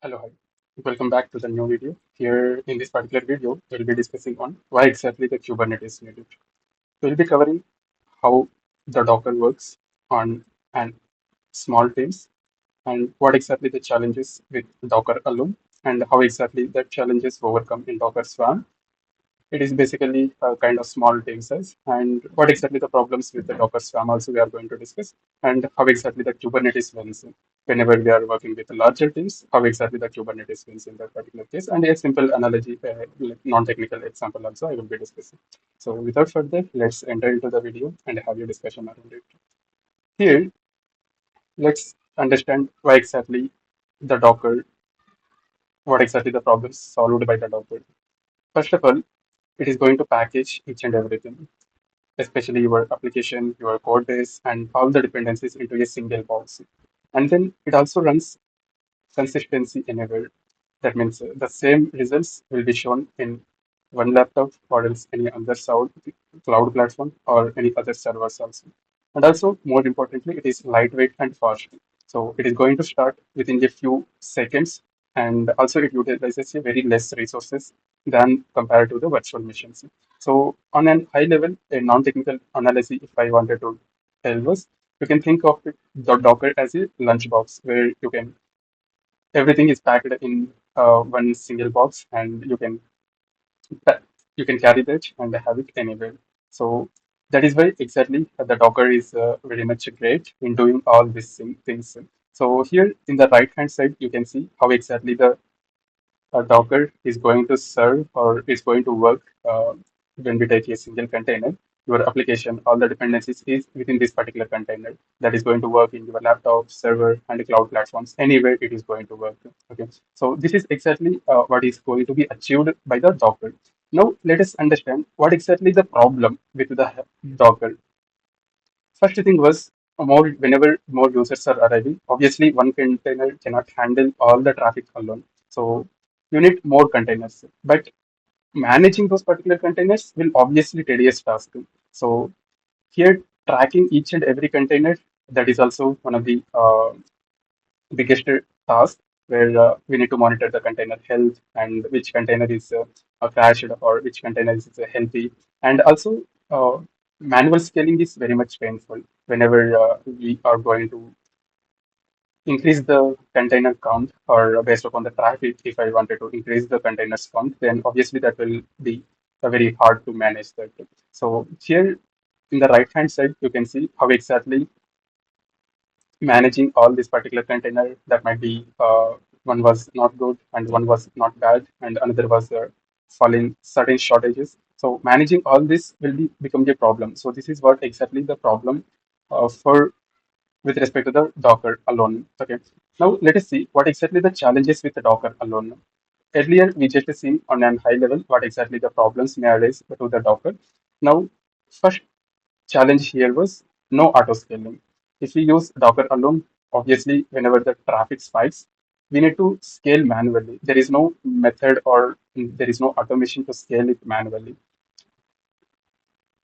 Hello, hi. Welcome back to the new video. Here in this particular video, we'll be discussing on why exactly the Kubernetes needed. We'll be covering how the Docker works on and small teams and what exactly the challenges with Docker alone and how exactly the challenges overcome in Docker Swarm. It is basically a kind of small team size and what exactly the problems with the Docker Swarm also we are going to discuss and how exactly the Kubernetes wins whenever we are working with larger teams, how exactly the Kubernetes wins in that particular case. And a simple analogy, like non-technical example also I will be discussing. So without further, let's enter into the video and have a discussion around it. Here, let's understand why exactly the Docker, what exactly the problems solved by the Docker. First of all, it is going to package each and everything, especially your application, your code base, and all the dependencies into a single box. And then it also runs consistency anywhere. That means the same results will be shown in one laptop or else any other cloud platform or any other servers also. And also, more importantly, it is lightweight and fast. So it is going to start within a few seconds, and also it utilizes a very less resources than compared to the virtual machines. So on an high level, a non-technical analysis, if I wanted to tell was, you can think of the Docker as a lunchbox where you can everything is packed in one single box, and pa- you can carry that and have it anywhere. So that is why exactly the Docker is very much great in doing all these things. So here in the right hand side, you can see how exactly the Docker is going to serve or is going to work when we take a single container. Your application, all the dependencies is within this particular container that is going to work in your laptop, server, and cloud platforms. Anywhere it is going to work. Okay, so this is exactly what is going to be achieved by the Docker. Now let us understand what exactly the problem with the Docker. First thing was more whenever more users are arriving, obviously one container cannot handle all the traffic alone. So you need more containers. But managing those particular containers will obviously tedious task. So here tracking each and every container, that is also one of the biggest task where we need to monitor the container health and which container is crashed or which container is healthy. And also, manual scaling is very much painful whenever we are going to increase the container count or based upon the traffic. If I wanted to increase the containers count, then obviously that will be very hard to manage that. So here in the right hand side, you can see how exactly managing all this particular container that might be one was not good and one was not bad and another was falling certain shortages. So managing all this will be become a problem. So this is what exactly the problem for with respect to the Docker alone. Okay. Now let us see what exactly the challenges with the Docker alone. Earlier we just seen on a high level what exactly the problems may arise to the Docker. Now first challenge here was no auto scaling. If we use Docker alone, obviously, whenever the traffic spikes, we need to scale manually. There is no method or there is no automation to scale it manually.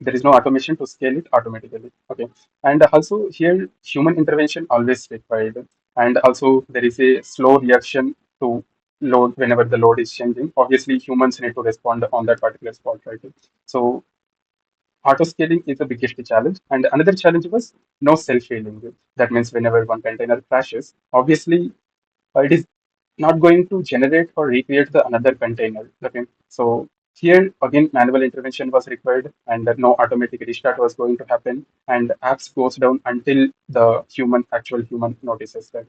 There is no automation to scale it automatically. Okay. And also here, human intervention always required. And also there is a slow reaction to load whenever the load is changing. Obviously, humans need to respond on that particular spot, right? So auto scaling is the biggest challenge. And another challenge was no self healing. That means whenever one container crashes, obviously it is not going to generate or recreate the another container. Okay, so here again manual intervention was required, and no automatic restart was going to happen, and apps goes down until the actual human notices that.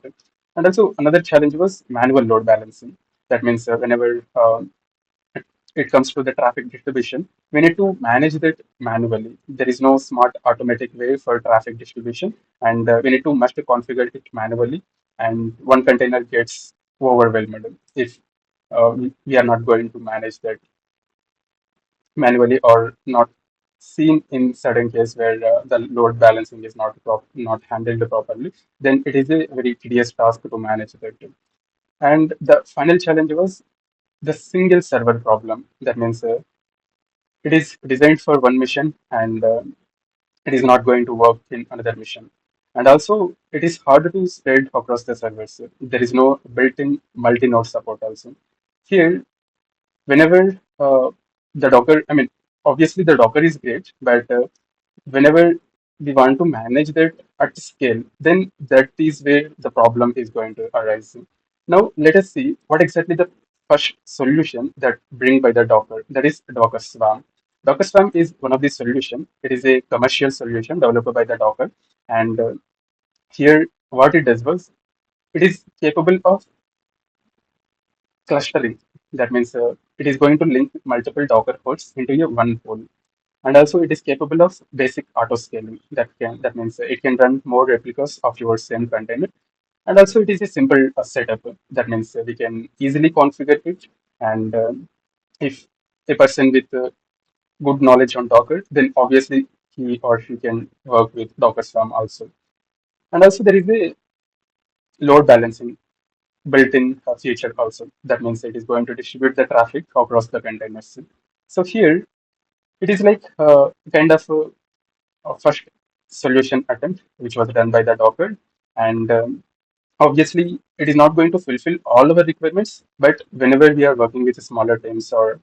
And also another challenge was manual load balancing. That means whenever it comes to the traffic distribution, we need to manage that manually. There is no smart automatic way for traffic distribution, and we need to must configure it manually. And one container gets overwhelmed if we are not going to manage that manually or not seen in certain case where the load balancing is not handled properly. Then it is a very tedious task to manage that. And the final challenge was the single server problem. That means it is designed for one mission and it is not going to work in another mission. And also, it is hard to spread across the servers. There is no built-in multi-node support also. Here, whenever the Docker, I mean, obviously the Docker is great, but whenever we want to manage that at scale, then that is where the problem is going to arise. Now, let us see what exactly the first solution that bring by the Docker, that is Docker Swarm. Docker Swarm is one of the solution. It is a commercial solution developed by the Docker, and here what it does was it is capable of clustering. That means it is going to link multiple Docker pods into a one pool. And also it is capable of basic auto scaling. That means it can run more replicas of your same container. And also it is a simple setup. That means we can easily configure it. And if a person with good knowledge on Docker, then obviously he or she can work with Docker Swarm also. And also there is a load balancing built-in feature also. That means it is going to distribute the traffic across the containers. So here it is like kind of a first solution attempt, which was done by the Docker, and obviously it is not going to fulfill all our requirements. But whenever we are working with smaller teams or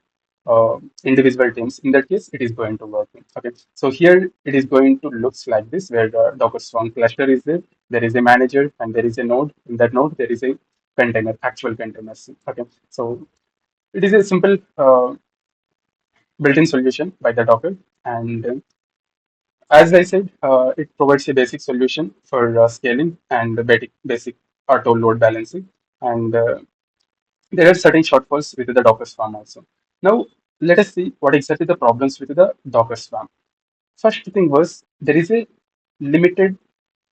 individual teams, in that case, it is going to work. Okay, so here it is going to looks like this, where the Docker Swarm cluster is there. There is a manager and there is a node. In that node, there is a container, actual containers. Okay, so it is a simple built-in solution by the Docker, and as I said, it provides a basic solution for scaling and the basic auto load balancing. And there are certain shortfalls with the Docker Swarm also. Now, let us see what exactly the problems with the Docker Swarm. First thing was there is a limited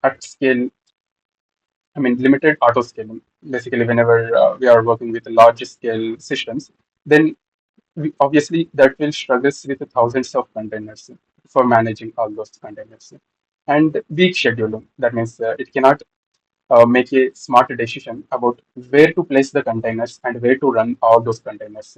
at scale, I mean, limited auto scaling. Basically, whenever we are working with large scale systems, then obviously that will struggles with the thousands of containers for managing all those containers. And weak scheduling. That means it cannot make a smart decision about where to place the containers and where to run all those containers.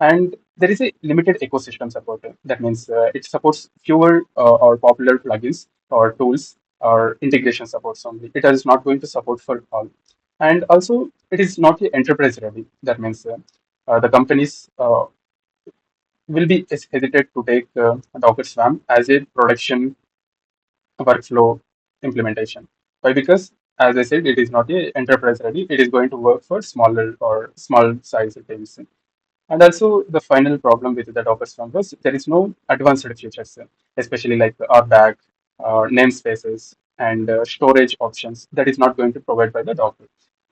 And there is a limited ecosystem support. That means it supports fewer or popular plugins or tools or integration supports only. It is not going to support for all. And also, it is not enterprise ready. That means the companies will be hesitant to take Docker Swarm as a production workflow implementation. Why? Because as I said, it is not a enterprise ready. It is going to work for smaller or small size teams. And also the final problem with the Docker Swarm was there is no advanced features, especially like RBAC, namespaces, and storage options that is not going to provide by the Docker.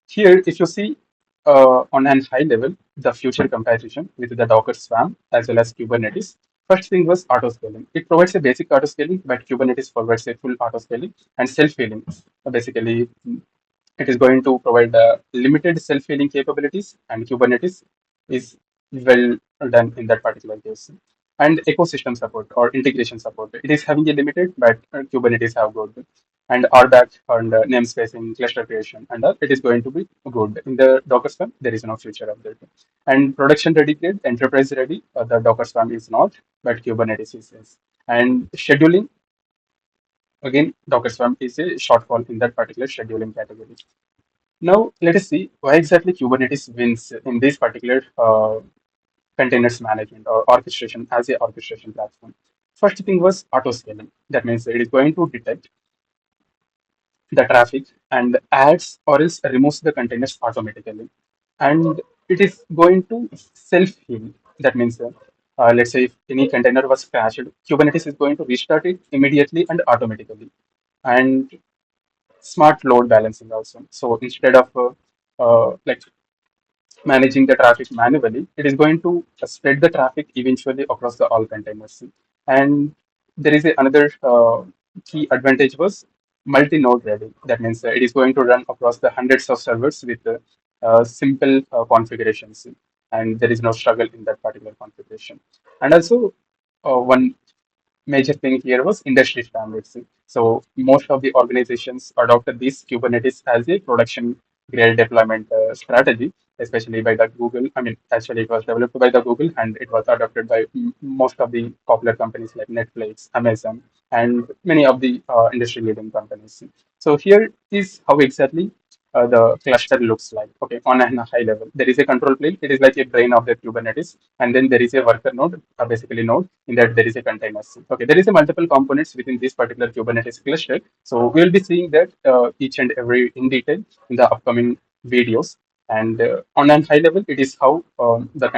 Here, if you see on an high level, the future comparison with the Docker Swarm as well as Kubernetes. First thing was auto scaling. It provides a basic auto scaling, but Kubernetes provides a full auto scaling and self healing. Basically, it is going to provide limited self healing capabilities, and Kubernetes is well done in that particular case. And ecosystem support or integration support. It is having a limited, but Kubernetes have good. And RBAC and namespace in cluster creation, and it is going to be good. In the Docker Swarm, there is no feature of that. And production ready grade, enterprise ready, the Docker Swarm is not, but Kubernetes is. Yes. And scheduling, again, Docker Swarm is a shortfall in that particular scheduling category. Now, let us see why exactly Kubernetes wins in this particular containers management or orchestration as a orchestration platform. First thing was auto scaling. That means it is going to detect the traffic and adds or else removes the containers automatically. And it is going to self heal. That means, let's say if any container was crashed, Kubernetes is going to restart it immediately and automatically. And smart load balancing also. So instead of like managing the traffic manually, it is going to spread the traffic eventually across the all containers. And there is another key advantage was multi-node ready. That means it is going to run across the hundreds of servers with simple configurations, and there is no struggle in that particular configuration. And also, one major thing here was industry standards. So most of the organizations adopted this Kubernetes as a production grade deployment strategy. especially by the Google. I mean, actually, it was developed by the Google and it was adopted by most of the popular companies like Netflix, Amazon, and many of the industry-leading companies. So here is how exactly the cluster looks like. Okay, on a high level, there is a control plane. It is like a brain of the Kubernetes, and then there is a worker node, basically node. In that there is a containers. Okay, there is a multiple components within this particular Kubernetes cluster. So we will be seeing that each and every in detail in the upcoming videos. And on a high level, it is how the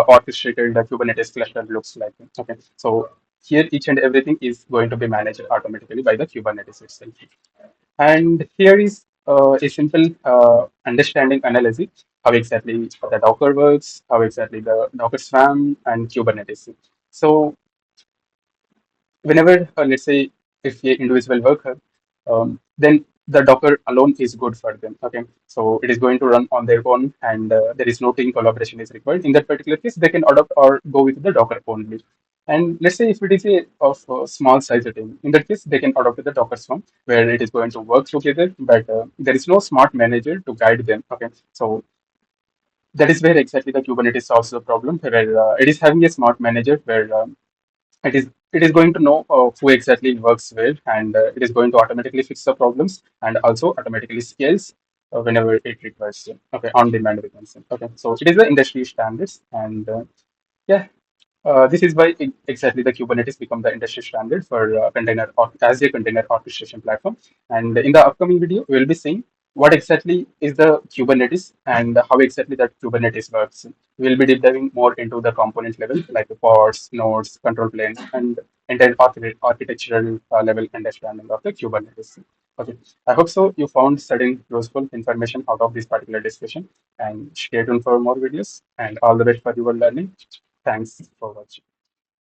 orchestrated the Kubernetes cluster looks like. Okay, so here each and everything is going to be managed automatically by the Kubernetes itself. And here is a simple understanding analysis how exactly the Docker works, how exactly the Docker Swarm and Kubernetes. So whenever, let's say, if a individual worker, then the Docker alone is good for them. Okay, so it is going to run on their own, and there is no team collaboration is required. In that particular case, they can adopt or go with the Docker only. And let's say if it is a of a small size team, in that case, they can adopt the Docker Swarm, where it is going to work together, but there is no smart manager to guide them. Okay, so that is where exactly the Kubernetes solves the problem, where it is having a smart manager where it is going to know who exactly works where, and it is going to automatically fix the problems and also automatically scales whenever it requires. Okay, on demand we can say. Okay, so it is the industry standards, and yeah, this is why exactly the Kubernetes become the industry standard for as a container orchestration platform. And in the upcoming video, we will be seeing what exactly is the Kubernetes and how exactly that Kubernetes works. We will be deep diving more into the component level, like the pods, nodes, control planes, and entire architectural level understanding of the Kubernetes. Okay, I hope so. You found certain useful information out of this particular discussion, and stay tuned for more videos. And all the best for your learning. Thanks for watching.